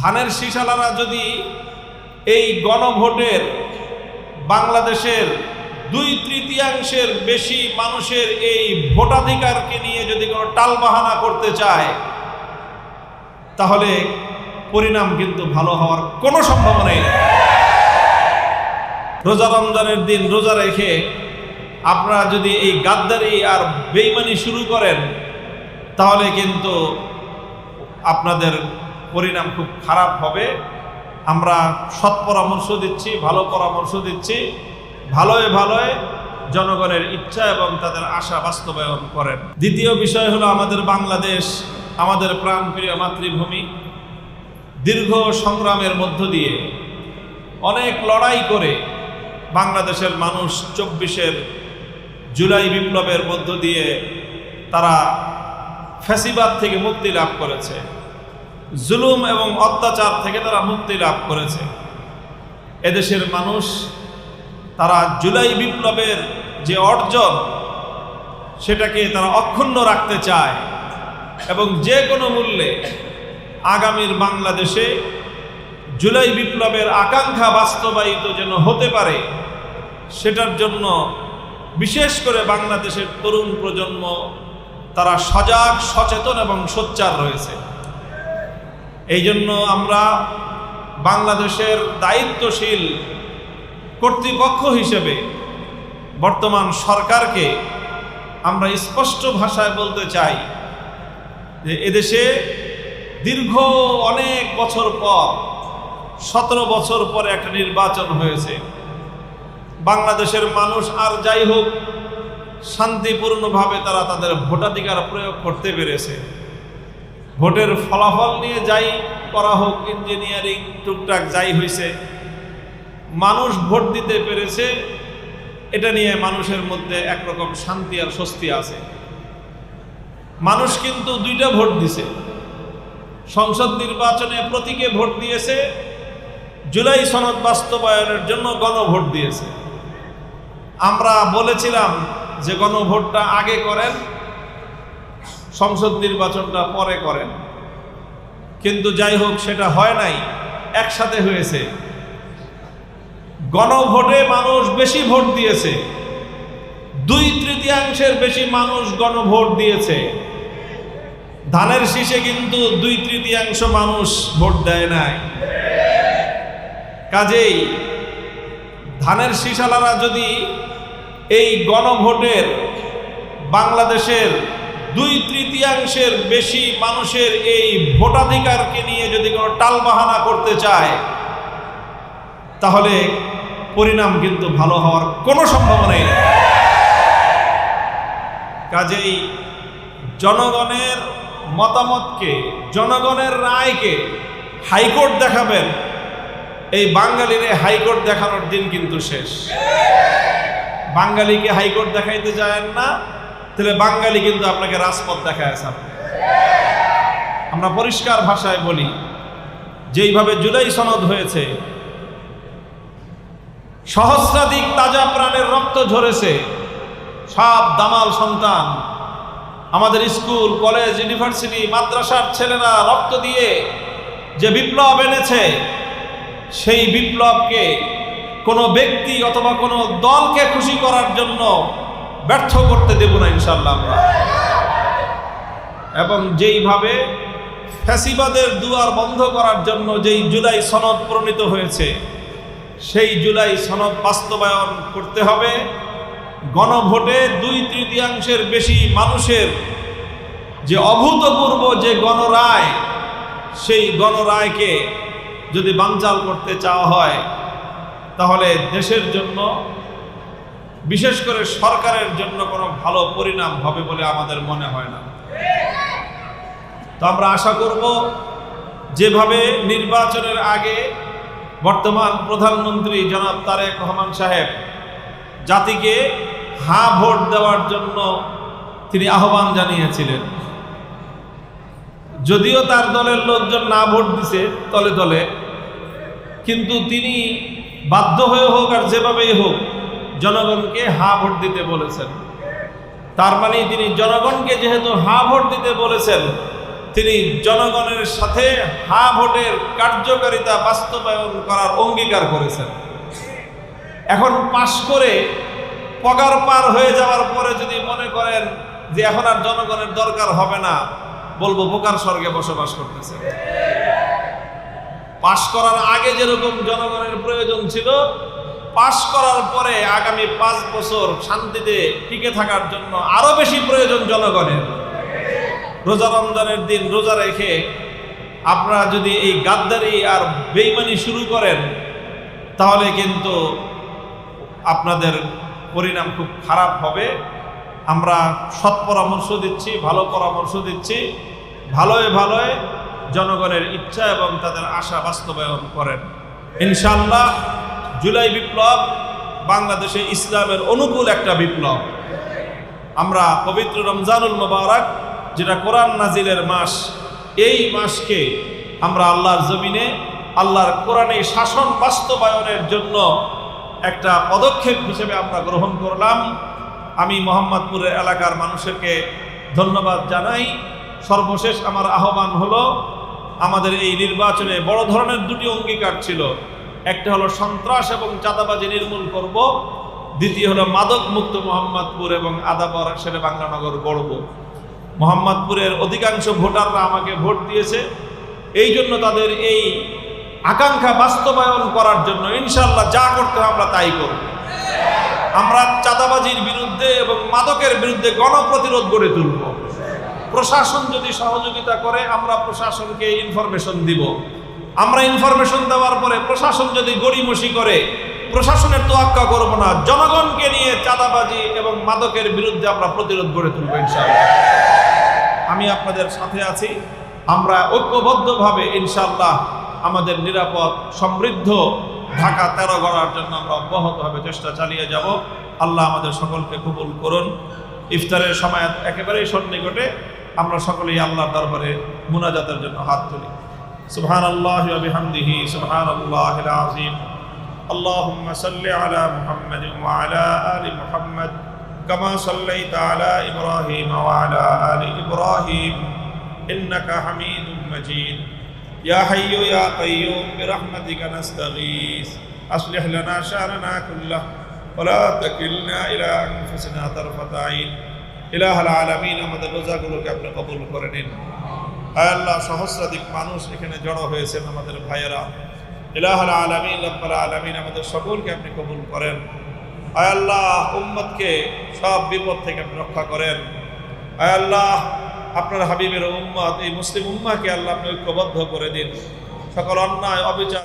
ধানের শীষালারা যদি এই গণভোটের বাংলাদেশের 2/3 বেশি মানুষের এই ভোটাধিকারকে নিয়ে যদি কোনো টালবাহানা করতে চায়, তাহলে পরিণাম কিন্তু ভালো হওয়ার কোনো সম্ভাবনা নেই। রোজা রমজানের দিন রোজা রেখে আপনারা যদি এই গাদ্দারি আর বেঈমানি শুরু করেন, তাহলে কিন্তু আপনাদের পরিণাম খুব খারাপ হবে। আমরা সৎ পরামর্শ দিচ্ছি, ভালো পরামর্শ দিচ্ছি, ভালোয় ভালোয় জনগণের ইচ্ছা এবং তাদের আশা বাস্তবায়ন করেন। দ্বিতীয় বিষয় হলো আমাদের বাংলাদেশ, আমাদের প্রাণপ্রিয় মাতৃভূমি। দীর্ঘ সংগ্রামের মধ্য দিয়ে অনেক লড়াই করে বাংলাদেশের মানুষ 24 জুলাই বিপ্লবের মধ্য দিয়ে তারা ফ্যাসিবাদ থেকে মুক্তি লাভ করেছে, জুলুম এবং অত্যাচার থেকে তারা মুক্তি লাভ করেছে। এদেশের মানুষ তারা জুলাই বিপ্লবের যে অর্জন সেটাকে তারা অক্ষুণ্ণ রাখতে চায় এবং যে কোনো মূল্যে আগামীর বাংলাদেশে জুলাই বিপ্লবের আকাঙ্ক্ষা বাস্তবায়িত যেন হতে পারে, সেটার জন্য বিশেষ করে বাংলাদেশের তরুণ প্রজন্ম তারা সজাগ, সচেতন এবং সোচ্চার রয়েছে। এই জন্য আমরা বাংলাদেশের দায়িত্বশীল কর্তৃপক্ষ হিসেবে বর্তমান সরকারকে আমরা স্পষ্ট ভাষায় বলতে চাই যে এদেশে দীর্ঘ অনেক বছর পর, 17 বছর পরে একটা নির্বাচন হয়েছে। বাংলাদেশের মানুষ আর যাই হোক শান্তিপূর্ণভাবে তারা তাদের ভোটাধিকার প্রয়োগ করতে পেরেছে। ভোটের ফলাফল নিয়ে যাই করা হোক, ইঞ্জিনিয়ারিং টুকটাক যাই হয়েছে, মানুষ ভোট দিতে পেরেছে, এটা নিয়ে মানুষের মধ্যে একরকম শান্তি আর স্বস্তি আছে। মানুষ কিন্তু 2টা ভোট দিছে। সংসদ নির্বাচনে প্রতীকে ভোট দিয়েছে, জুলাই সনদ বাস্তবায়নের জন্য গণভোট দিয়েছে। আমরা বলেছিলাম যে গণভোটটা আগে করেন, সংসদ নির্বাচনটা পরে করেন, কিন্তু যাই হোক সেটা হয় নাই, একসাথে হয়েছে। গণভোটে মানুষ বেশি ভোট দিয়েছে, 2/3 বেশি মানুষ গণভোট দিয়েছে। ধানের শীষে কিন্তু 2/3 মানুষ ভোট দেয় নাই। কাজেই ধানের শীষালারা যদি এই গণভোটের বাংলাদেশের 2/3 বেশি মানুষের এই ভোটাধিকারকে নিয়ে যদি কোনো টালবাহানা করতে চায়, তাহলে পরিণাম কিন্তু ভালো হওয়ার কোনো সম্ভাবনা নেই। কাজেই জনগণের মতামতকে, জনগণের রায়কে হাইকোর্ট দেখাবেন, এই বাঙালির হাইকোর্ট দেখানোর দিন কিন্তু শেষ। বাঙালিকে হাইকোর্ট দেখাইতে চান না, তাহলে বাঙালি কিন্তু আপনাকে রাজপথ দেখায় আছে। আমরা পরিষ্কার ভাষায় বলি, যেইভাবে জুলাই সনদ হয়েছে, সহস্রাধিক তাজা প্রাণের রক্ত ঝরেছে, সব দামাল সন্তান, আমাদের স্কুল, কলেজ, ইউনিভার্সিটি, মাদ্রাসার ছেলেরা রক্ত দিয়ে যে বিপ্লব এনেছে, সেই বিপ্লবকে কোনো ব্যক্তি অথবা কোনো দলকে খুশি করার জন্য ব্যর্থ করতে দেব না ইনশাআল্লাহ আমরা। এবং যেইভাবে ফ্যাসিবাদের দুয়ার বন্ধ করার জন্য যেই জুলাই সনদ প্রণীত হয়েছে, সেই জুলাই সনদ বাস্তবায়ন করতে হবে। গণভোটে 2/3 বেশি মানুষের যে অভূতপূর্ব যে গণরায়, সেই গণরায়কে যদি বানচাল করতে চাওয়া হয়, তাহলে দেশের জন্য, বিশেষ করে সরকারের জন্য কোনো ভালো পরিণাম হবে বলে আমাদের মনে হয় না। তো আমরা আশা করব, যেভাবে নির্বাচনের আগে বর্তমান প্রধানমন্ত্রী জনাব তারেক রহমান সাহেব জাতিকে হ্যাঁ ভোট দেওয়ার জন্য তিনি আহ্বান জানিয়েছিলেন, যদিও তার দলের লোকজন না ভোট দিছে তলে তলে, কিন্তু তিনি বাধ্য হয়ে হোক আর যেভাবেই হোক জনগণকে হ্যাঁ ভোট দিতে বলেছেন। তার মানে তিনি জনগণকে যেহেতু হ্যাঁ ভোট দিতে বলেছেন, তিনি জনগণের সাথে হা ভোটের কার্যকারিতা বাস্তবায়ন করার অঙ্গীকার করেছেন। এখন পাশ করে পগার পার হয়ে যাওয়ার পরে যদি মনে করেন যে এখন আর জনগণের দরকার হবে না, বলবো বোকার স্বর্গে বসবাস করতেছে। পাশ করার আগে যেরকম জনগণের প্রয়োজন ছিল, পাশ করার পরে আগামী 5 বছর শান্তিতে টিকে থাকার জন্য আরো বেশি প্রয়োজন জনগণের। রোজা রমজানের দিন রোজা রেখে আপনারা যদি এই গাদ্দারি আর বেঈমানি শুরু করেন, তাহলে কিন্তু আপনাদের পরিণাম খুব খারাপ হবে। আমরা সৎ পরামর্শ দিচ্ছি, ভালো পরামর্শ দিচ্ছি, ভালোয় ভালোয় জনগণের ইচ্ছা এবং তাদের আশা বাস্তবায়ন করেন। ইনশাআল্লাহ জুলাই বিপ্লব বাংলাদেশে ইসলামের অনুকূল একটা বিপ্লব। আমরা পবিত্র রমজানুল মুবারক, যেটা কোরআন নাজিলের মাস, এই মাসকে আমরা আল্লাহর জমিনে আল্লাহর কোরআনে শাসন বাস্তবায়নের জন্য একটা পদক্ষেপ হিসেবে আমরা গ্রহণ করলাম। আমি মোহাম্মদপুরের এলাকার মানুষকে ধন্যবাদ জানাই। সর্বশেষ আমার আহ্বান হলো, আমাদের এই নির্বাচনে বড় ধরনের 2টি অঙ্গীকার ছিল। একটা হলো সন্ত্রাস এবং চাঁদাবাজি নির্মূল করব, দ্বিতীয় হলো মাদক মুক্ত মোহাম্মদপুর এবং আদাবর শেরে বাংলানগর গড়ব। মোহাম্মদপুরের অধিকাংশ ভোটাররা আমাকে ভোট দিয়েছে, এই জন্য তাদের এই আকাঙ্ক্ষা বাস্তবায়ন করার জন্য ইনশাআল্লাহ যা করতে হবে আমরা তাই করব। আমরা চাঁদাবাজির বিরুদ্ধে এবং মাদকের বিরুদ্ধে গণপ্রতিরোধ গড়ে তুলব। প্রশাসন যদি সহযোগিতা করে আমরা প্রশাসনকে ইনফরমেশন দিব। আমরা ইনফরমেশন দেওয়ার পরে প্রশাসন যদি গড়িমসি করে, প্রশাসনের তোয়াক্কা করব না। জনগণকে নিয়ে চাঁদাবাজি এবং মাদকের বিরুদ্ধে আমরা প্রতিরোধ গড়ে তুলব ইনশাআল্লাহ। আমি আপনাদের সাথে আছি। আমরা ঐক্যবদ্ধভাবে ইনশাআল্লাহ আমাদের নিরাপদ সমৃদ্ধ ঢাকা 13 গড়ার জন্য আমরা অব্যাহতভাবে চেষ্টা চালিয়ে যাব। আল্লাহ আমাদের সকলকে কবুল করুন। ইফতারের সময় একেবারেই সন্নিকটে, আমরা সকলেই আল্লাহর দরবারে মুনাজাতের জন্য হাত তুলি। সুবহানাল্লাহি ওয়া বিহামদিহি সুবহানাল্লাহিল আযীম। আল্লাহুম্মা সাল্লি আলা মুহাম্মাদিন ওয়া আলা আলি মুহাম্মাদ কামা সাল্লাইতা আলা ইব্রাহিম ওয়া আলা আলি ইব্রাহিম ইন্নাকা হামিদুম মাজিদ। ইয়া হাইয়্যু ইয়া কাইয়্যুম বিরহমাতিকা নাস্তাগীস আসলিহ লানা শা'নানা কুল্লাহ ওয়া লা তাকিলনা ইলা আনফুসিনা তারফাতা আইন। ইলাহুল আলামিন, আমাদের রোজাগুলোকে আপনি কবুল করে নিন। আয় আল্লাহ, সহস্রাধিক মানুষ এখানে জড়ো হয়েছেন আমাদের ভাইয়েরা। ইলাহুল আলামিন, রব্বুল আলামিন, আমাদের সকলকে আপনি কবুল করেন। আয় আল্লাহ, উম্মতকে সব বিপদ থেকে আপনি রক্ষা করেন। আয় আল্লাহ, আপনার হাবিবের উম্মত, এই মুসলিম উম্মাহকে আল্লাহ আপনি ঐক্যবদ্ধ করে দিন। সকল অন্যায় অবিচার